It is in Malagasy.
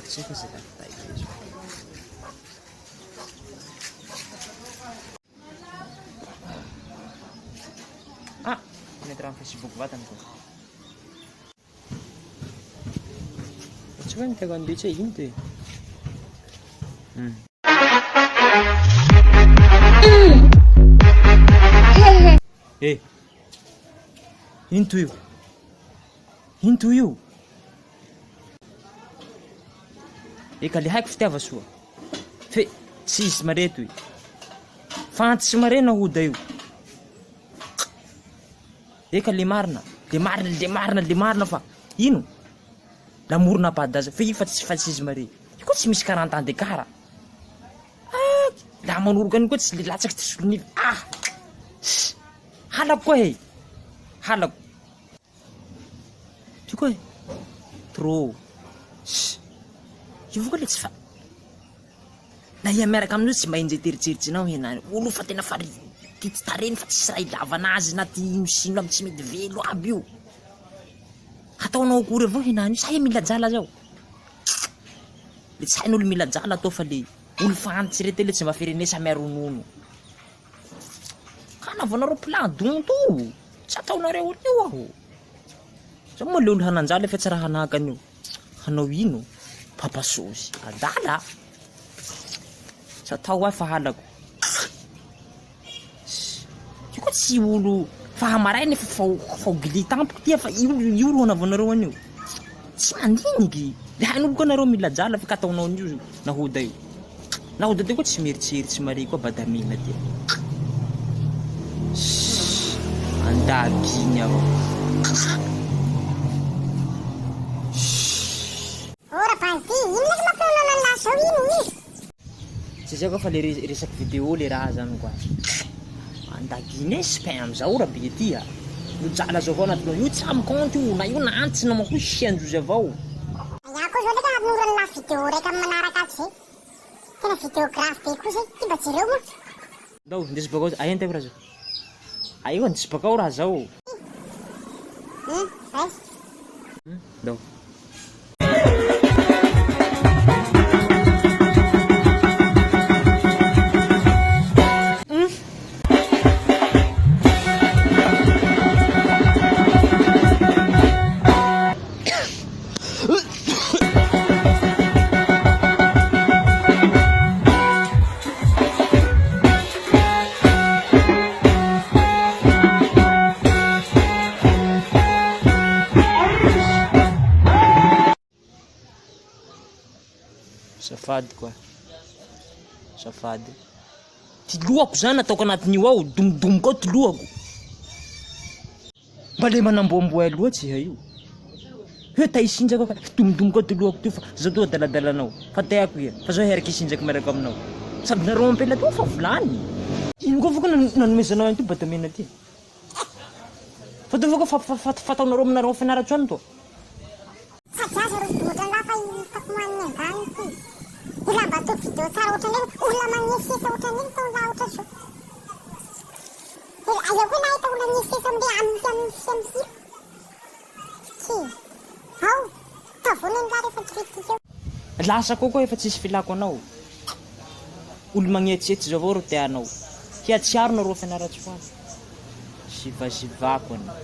tsakatsaka zay lafitay izy. Mety raha Facebook vatany ko. Tsy hoe miteko andeha tsy ino ty. Into io. Into io. Eka le haiko fitiava soa. Fe tsisy mareto io. Fantsy mare na hoda io. Eka le marina fa ino? Lamorona padaza fa io fa tsisy mare. Io koa tsy misy 40 ans d'écart. La manoroka any koa tsy le latsaky tsy soloniv. Halako koa he. Halako. Ty koa he. Trop. Io koa le tsy fa. Na ia miaraka amin'io tsy mba enjay teritseritsinao henany. Olo fa tena fary ty tsy tareny fa tsy ray lavana azy na ty misino aby tsy mety velo aby io. Ataonao akory avao henany io. Sa ia mila jala zao. Le tsy hain'olo mila jala atao fa le olo fantsy rety le tsy mba firenesa miaronono. Ka navaonareo plan donto. Tsy ataonareo olo io aho. Sa moa le olo hananjala efa tsy raha hanahaka an'io. Hanao ino? Papasosy. Adala. Sa atao ahy fa halako. Io koa tsy olo fa hamaraina efa fao gili tampoky tia fa io ro navaonareo an'io. Tsy mandiniky. Le hain'olo koa nareo mila jala fa ka ataonao an'io nahoda io. Nahoda ty koa tsy mieritseritsy mare koa badamina ty. Andabiny avao. Ora panty, ino ndraiky mampianao nalaso ino? Tsy zay koa fa le resaky vidéo le raha zany koa. Andaginy spin amizao raha be ty. No jala zao avao anaty io tsy amy compte io na io nantsy na makoy siandrozy avao. Ya koa zao ndraiky hanorana la vidéo raika amy manaraka azy zay. Tena vidéographe be koa zay. Ty mba jereo moa. Dao, ndesy bakao aia teko raha zao. Aio ndesy bakao raha zao. Dao. Safady koa. Safady. Ty lohako zany ataoko anatin'io ao, domodomoka ao ty lohako. Mba le manamboamboa loatsy iha io. Hoe ta isinjaka fa domodomoka ao ty lohako ty fa zao toa daladalanao. Fa teako iha, fa zao herika isinjaka miaraka aminao. Sady nareo ampela to fa volany. Ino koa foka nanomezanao an'ity badamena ty. Fa to foka fataonareo aminareo fianaratra any to. Sadraza ro domotra lafa hitako maniny angany ty. Ila mba to vidéo tsara ohatran'ireny olona magnesesa ohatran'ireny tao la ohatra zao. Aia koa nahita olona agnesesa ambe amsi. Ty. Ao, tavony ny rehefa kritika eo. Lasa koa efa tsisy filako anao. Olo magnetsetsy zao avao ro tianao. Hiatsiaro nareo fianaratsy ho azy. Sivasivako anao.